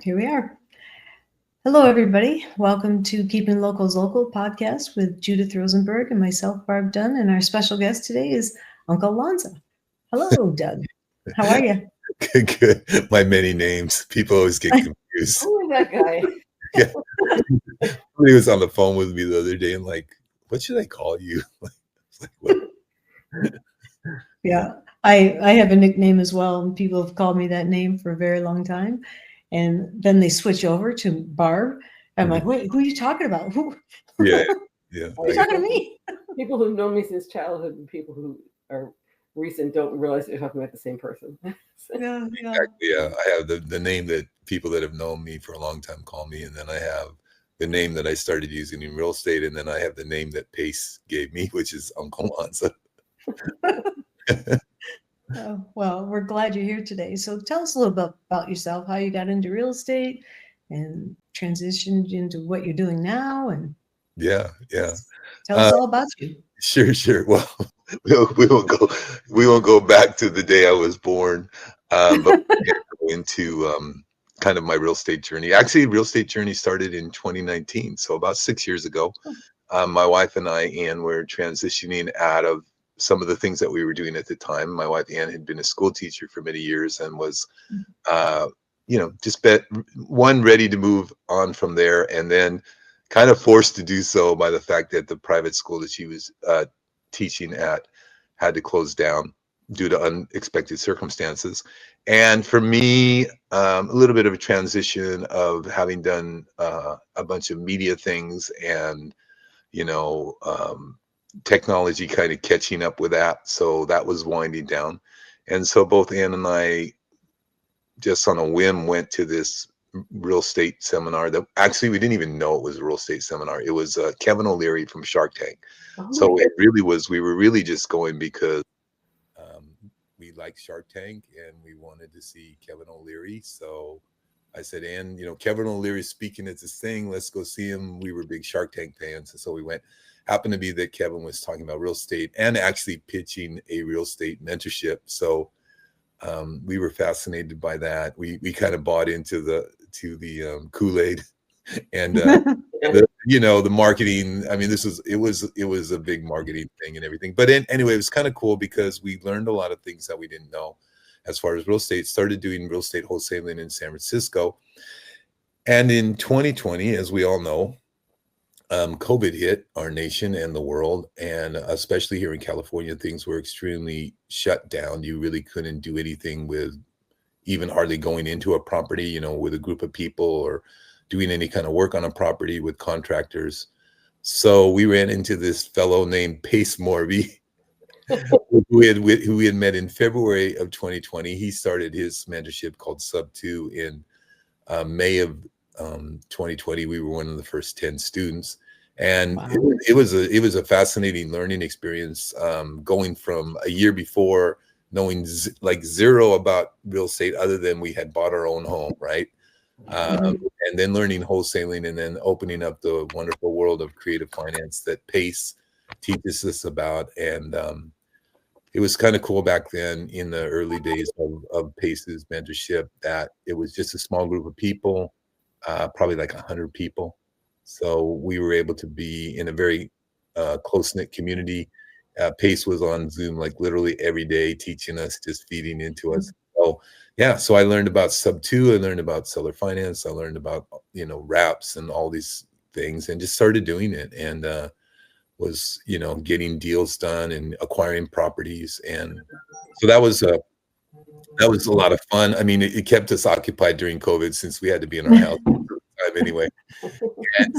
Here we are. Hello, everybody. Welcome to Keeping Locals Local podcast with Judith Rosenberg and myself, Barb Dunn. And our special guest today is Uncle Lanza. Hello, Doug. How are you? Good, good. My many names. People always get confused. Who is that guy? Yeah. Somebody was on the phone with me the other day and like, what should I call you? What? Yeah, I have a nickname as well, and people have called me that name for a very long time. And then they switch over to Barb. I'm like, wait, who are you talking about? Who? Yeah. Are you talking to me? People who've known me since childhood and people who are recent don't realize they're talking about the same person. Yeah. Exactly. Yeah. I have the name that people that have known me for a long time call me, and then I have the name that I started using in real estate, and then I have the name that Pace gave me, which is Uncle Lanza. Oh, well, we're glad you're here today. So tell us a little bit about yourself, how you got into real estate and transitioned into what you're doing now. And Yeah. tell us all about you. Sure. Well, we won't go back to the day I was born, but we'll go into kind of my real estate journey. Actually, real estate journey started in 2019, so about 6 years ago. My wife and I, Ann, were transitioning out of some of the things that we were doing at the time. My wife, Ann, had been a school teacher for many years and was, just ready to move on from there, and then kind of forced to do so by the fact that the private school that she was teaching at had to close down due to unexpected circumstances. And for me, a little bit of a transition of having done a bunch of media things and, technology kind of catching up with that. So that was winding down. And so both Ann and I, just on a whim, went to this real estate seminar that actually we didn't even know it was a real estate seminar. It was Kevin O'Leary from Shark Tank. So it really was, we were really just going because we liked Shark Tank and we wanted to see Kevin O'Leary. So I said, Ann, Kevin O'Leary speaking at this thing, let's go see him. We were big Shark Tank fans. And so we went. Happened to be that Kevin was talking about real estate and actually pitching a real estate mentorship. So we were fascinated by that. We kind of bought into the Kool-Aid and the marketing. I mean, it was a big marketing thing and everything. But anyway, it was kind of cool because we learned a lot of things that we didn't know as far as real estate. Started doing real estate wholesaling in San Francisco. And in 2020, as we all know, COVID hit our nation and the world, and especially here in California, things were extremely shut down. You really couldn't do anything with even hardly going into a property, with a group of people or doing any kind of work on a property with contractors. So we ran into this fellow named Pace Morby, who we had met in February of 2020. He started his mentorship called SubTo in May of 2020. We were one of the first 10 students. And wow. it was a fascinating learning experience, going from a year before knowing zero about real estate other than we had bought our own home, right? And then learning wholesaling and then opening up the wonderful world of creative finance that Pace teaches us about. And it was kind of cool back then in the early days of Pace's mentorship that it was just a small group of people, probably like 100 people. So we were able to be in a very close-knit community. Pace was on Zoom like literally every day, teaching us, just feeding into us. So yeah, so I learned about SubTo, I learned about seller finance, I learned about wraps and all these things, and just started doing it, and was getting deals done and acquiring properties, and so that was a lot of fun. I mean, it kept us occupied during COVID since we had to be in our house anyway. And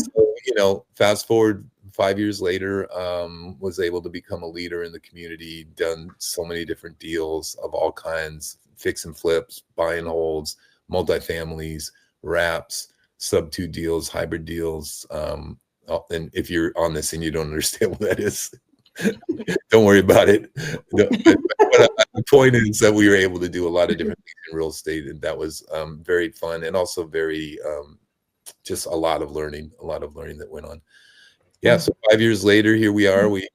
so, fast forward 5 years later, was able to become a leader in the community, done so many different deals of all kinds, fix and flips, buy and holds, multifamilies, wraps, SubTo deals, hybrid deals. And if you're on this and you don't understand what that is, don't worry about it. But the point is that we were able to do a lot of different things in real estate, and that was very fun and also very just a lot of learning that went on. Yeah, so 5 years later, here we are. We,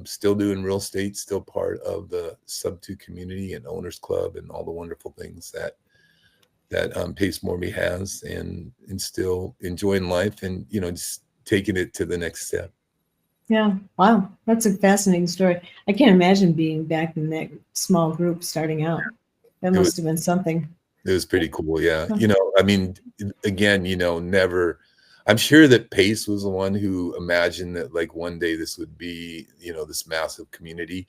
still doing real estate, still part of the SubTo community and Owners Club and all the wonderful things that that Pace Morby has, and still enjoying life, and just taking it to the next step. Yeah. Wow. That's a fascinating story. I can't imagine being back in that small group starting out. That must have been something. It was pretty cool. Yeah. I mean, again, never, I'm sure that Pace was the one who imagined that like one day this would be, this massive community.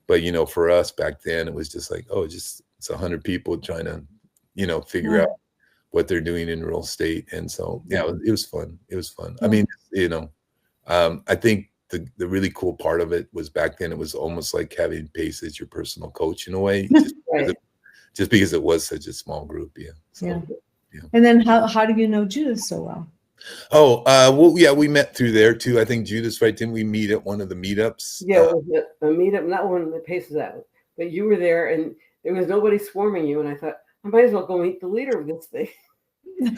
But, for us back then, it was just like, oh, it's 100 people trying to, figure out what they're doing in real estate. And so, yeah, it was fun. It was fun. I mean, I think the really cool part of it was back then, it was almost like having Pace as your personal coach in a way, just because it was such a small group. Yeah. So, yeah. And then how do you know Judith so well? Oh, well, yeah, we met through there too. I think Judith's right. Didn't we meet at one of the meetups? Yeah, it was a meetup, not one that Paces out, but you were there and there was nobody swarming you. And I thought, I might as well go meet the leader of this thing. It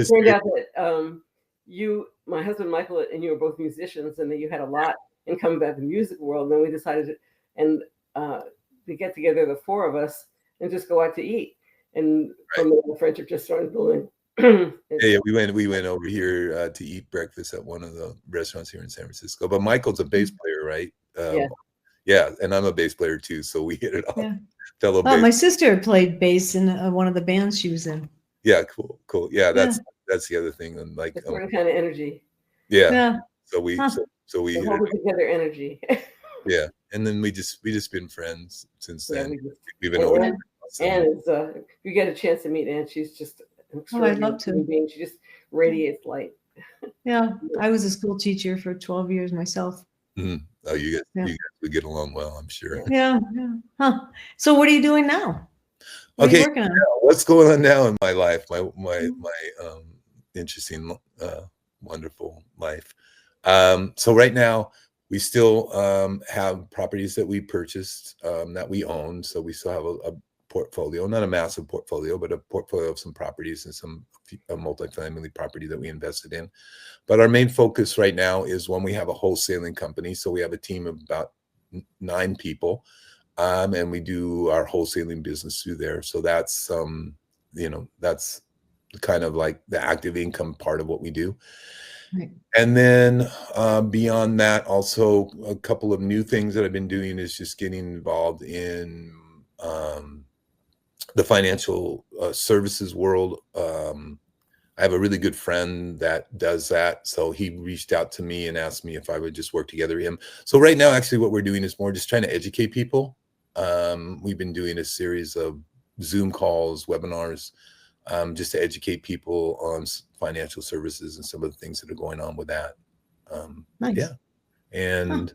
turned out that my husband Michael, and you were both musicians, and that you had a lot in common about the music world. And then we decided to get together, the four of us, and just go out to eat. And from there, the friendship just started building. Yeah, we went over here to eat breakfast at one of the restaurants here in San Francisco. But Michael's a bass player, right? Yeah, and I'm a bass player too, so we hit it off. Yeah. Fellow bass. My sister played bass in one of the bands she was in. Yeah, cool. Yeah, that's the other thing. And like kind of energy. Yeah. So we so we hold it together energy. Yeah, and then we just been friends since then. We've been over. Anne is you get a chance to meet Anne, she's just I'd love to. Being. She just radiates light. Yeah, I was a school teacher for 12 years myself. Mm-hmm. Oh, you guys would get along well, I'm sure. Yeah. Huh. So what are you doing now? What are you working on? What's going on now in my life? My interesting, wonderful life. So right now we still have properties that we purchased that we own. So we still have a portfolio, not a massive portfolio, but a portfolio of some properties and a multifamily property that we invested in. But our main focus right now is when we have a wholesaling company. So we have a team of about 9 people, and we do our wholesaling business through there. So that's, that's kind of like the active income part of what we do. Right. And then beyond that, also a couple of new things that I've been doing is just getting involved in the financial services world. I have a really good friend that does that. So he reached out to me and asked me if I would just work together with him. So right now, actually, what we're doing is more just trying to educate people. We've been doing a series of Zoom calls, webinars, just to educate people on financial services and some of the things that are going on with that. Nice. Yeah. And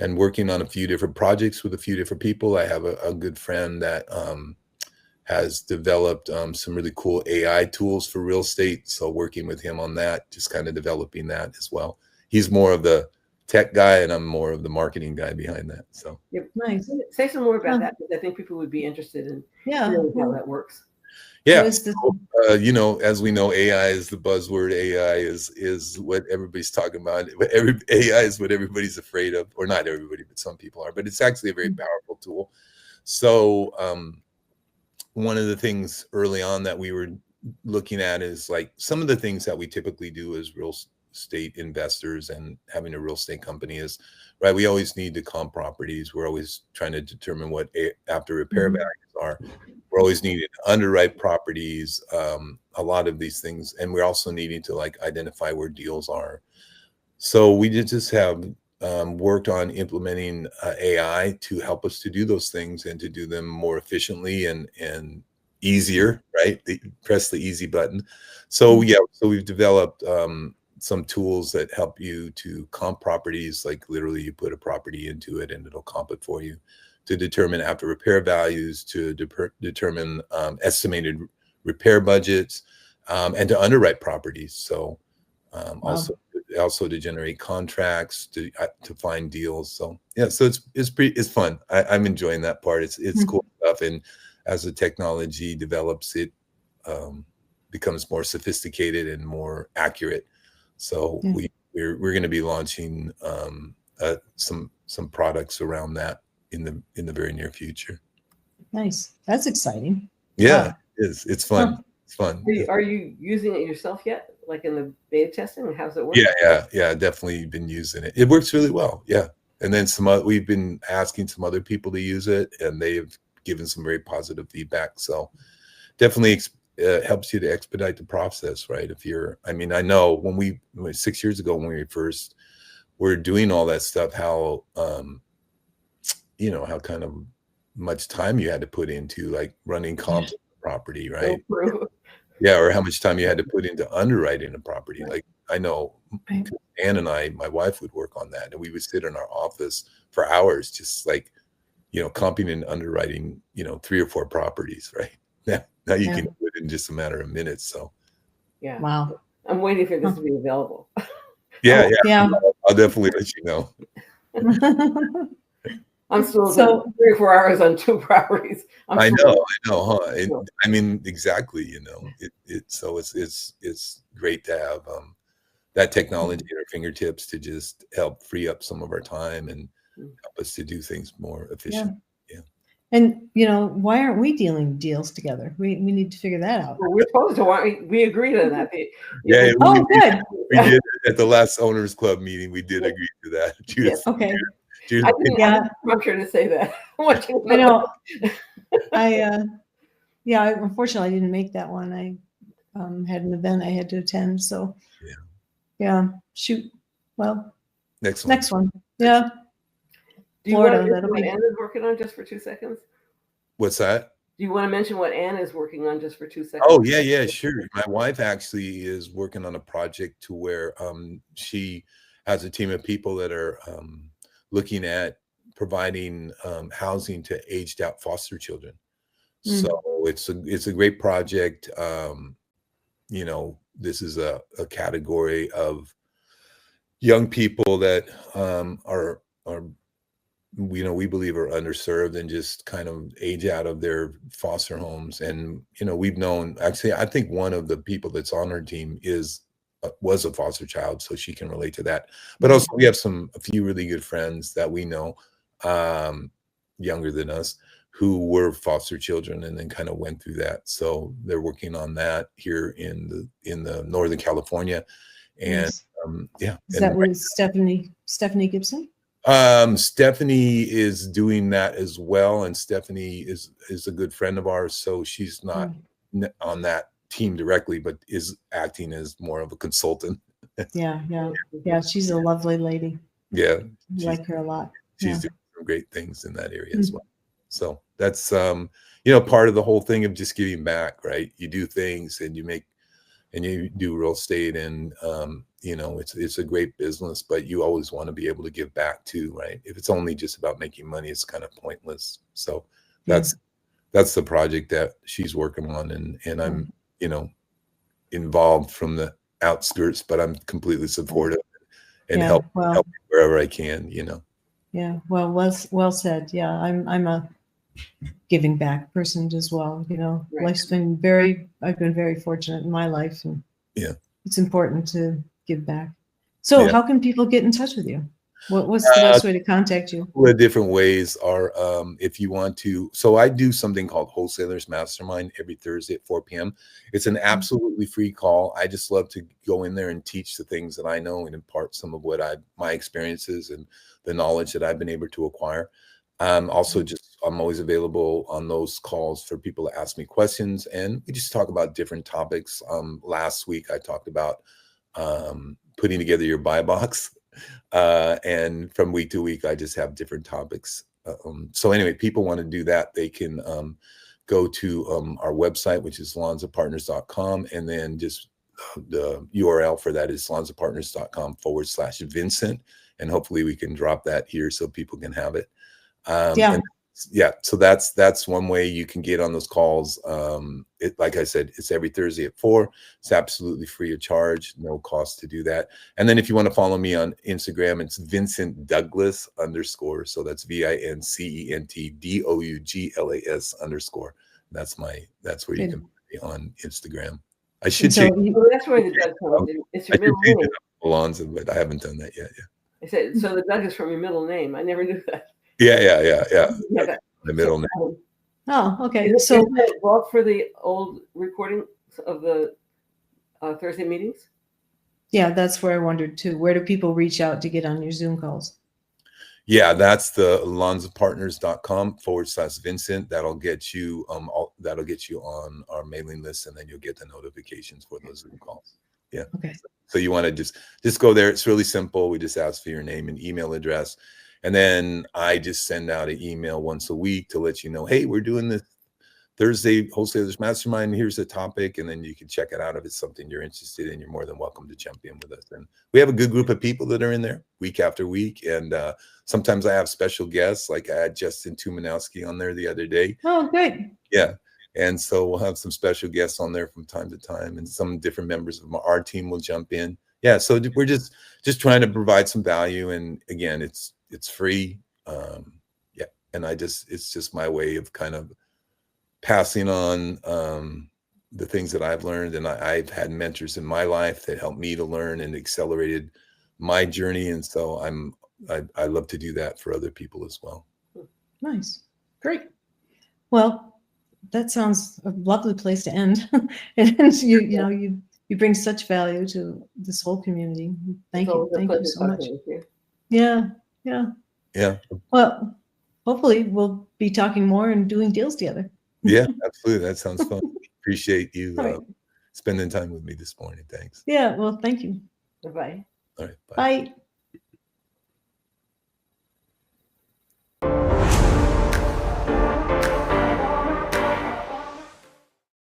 and working on a few different projects with a few different people. I have a good friend that has developed some really cool AI tools for real estate. So working with him on that, just kind of developing that as well. He's more of the tech guy and I'm more of the marketing guy behind that. So nice. Say some more about that, because I think people would be interested in hearing how that works. Yeah. So, as we know, AI is the buzzword. AI is what everybody's talking about. AI is what everybody's afraid of, or not everybody, but some people are. But it's actually a very powerful tool. So one of the things early on that we were looking at is like some of the things that we typically do as real estate investors and having a real estate company is, right, we always need to comp properties. We're always trying to determine what after repair values are. We're always needing to underwrite properties, a lot of these things. And we're also needing to like identify where deals are. So we just have worked on implementing AI to help us to do those things and to do them more efficiently and easier, right? Press the easy button. So so we've developed some tools that help you to comp properties. Like literally you put a property into it and it'll comp it for you, to determine after repair values, to determine estimated repair budgets, and to underwrite properties. So also to generate contracts, to find deals. So so it's fun. I'm enjoying that part. It's cool stuff. And as the technology develops, it becomes more sophisticated and more accurate. So we're going to be launching some products around that in the very near future. Nice. That's exciting. Yeah, Wow. it is. It's fun. Huh. It's fun. Are you using it yourself yet? Like in the beta testing? How's it work? Yeah. Definitely been using it. It works really well. Yeah. And then we've been asking some other people to use it, and they've given some very positive feedback. So definitely helps you to expedite the process, right? I know when 6 years ago, when we first were doing all that stuff, how how kind of much time you had to put into like running comps on the property, right? So true. Yeah, or how much time you had to put into underwriting a property. Right. Like I know Right. Ann and my wife would work on that, and we would sit in our office for hours, just like, comping and underwriting, 3 or 4 properties, right? Now you can do it in just a matter of minutes. So Yeah. Wow. I'm waiting for this to be available. yeah, Yeah. I'll definitely let you know. I'm still So- 3 or 4 hours on 2 properties. I know, huh? I mean, exactly. So it's great to have that technology at our fingertips to just help free up some of our time and help us to do things more efficient. Yeah. And why aren't we dealing deals together? We need to figure that out. Well, we're supposed to. We agreed on that. Yeah. Oh, good. We did at the last owners club meeting. We did agree to that. Yes. Okay. I didn't prompt her to say that. I know. Unfortunately, I didn't make that one. I had an event I had to attend. So yeah. Shoot. Well, next one. Yeah. Do you Florida, want to mention that'll what be- Ann is working on just for 2 seconds? What's that? Do you want to mention what Ann is working on just for 2 seconds? Oh, yeah, sure. My wife actually is working on a project to where she has a team of people that are looking at providing housing to aged out foster children. So it's a great project. This is a category of young people that are we believe are underserved and just kind of age out of their foster homes. And we've known, actually, I think one of the people that's on her team was a foster child, so she can relate to that. But also we have a few really good friends that we know, younger than us, who were foster children and then kind of went through that. So they're working on that here in the Northern California. And Nice. yeah. Is that with Stephanie Gibson? Stephanie is doing that as well, and Stephanie is a good friend of ours, so she's not on that team directly, but is acting as more of a consultant. Yeah. She's a lovely lady. Yeah, I like her a lot. She's doing some great things in that area as well. So that's part of the whole thing of just giving back, right? You do things and you do real estate, and it's a great business, but you always want to be able to give back too, right? If it's only just about making money, it's kind of pointless. So that's the project that she's working on, and I'm involved from the outskirts, but I'm completely supportive and help wherever I can. Yeah, well said. Yeah, I'm a giving back person as well. Life's been I've been very fortunate in my life, and it's important to give back. So how can people get in touch with you? What's the best way to contact you? The different ways are, if you want to, so I do something called Wholesalers Mastermind every Thursday at 4 p.m. It's an absolutely free call. I just love to go in there and teach the things that I know and impart some of what my experiences and the knowledge that I've been able to acquire. Also, I'm always available on those calls for people to ask me questions, and we just talk about different topics. Last week I talked about putting together your buy box, and from week to week I just have different topics. So anyway, people want to do that, they can go to our website, which is lanzapartners.com, and then just the URL for that is lanzapartners.com/Vincent, and hopefully we can drop that here so people can have it. So that's one way you can get on those calls. Like I said, it's every Thursday at 4. It's absolutely free of charge, no cost to do that. And then if you want to follow me on Instagram, it's Vincent Douglas _. So that's VINCENTDOUGLAS _. That's where you can be on Instagram. I should say that's where the Doug comes in. It's your middle name. Lanza, but I haven't done that yet. I said, so the Doug is from your middle name. I never knew that. Yeah. The middle name. Oh, okay. Is So the vault for the old recording of the Thursday meetings? yeah, that's where I wondered too. Where do people reach out to get on your Zoom calls? Yeah, that's the lanzapartners.com/Vincent. That'll get you that'll get you on our mailing list, and then you'll get the notifications for those Zoom calls. Yeah. Okay. So you want to just go there. It's really simple. We just ask for your name and email address. And then I just send out an email once a week to let you know, hey, we're doing this Thursday Wholesalers Mastermind. Here's the topic. And then you can check it out. If it's something you're interested in, you're more than welcome to jump in with us. And we have a good group of people that are in there week after week. And sometimes I have special guests, like I had Justin Tumanowski on there the other day. Oh, great. Yeah. And so we'll have some special guests on there from time to time, and some different members of our team will jump in. Yeah. So we're just trying to provide some value. And again, it's free. Yeah. And it's just my way of kind of passing on the things that I've learned. And I've had mentors in my life that helped me to learn and accelerated my journey. And so I love to do that for other people as well. Nice. Great. Well, that sounds a lovely place to end. And you bring such value to this whole community. Thank you so much. Yeah. Well, hopefully we'll be talking more and doing deals together. Yeah, absolutely. That sounds fun. Appreciate you spending time with me this morning. Thanks. Yeah. Well, thank you. Bye-bye. All right. Bye.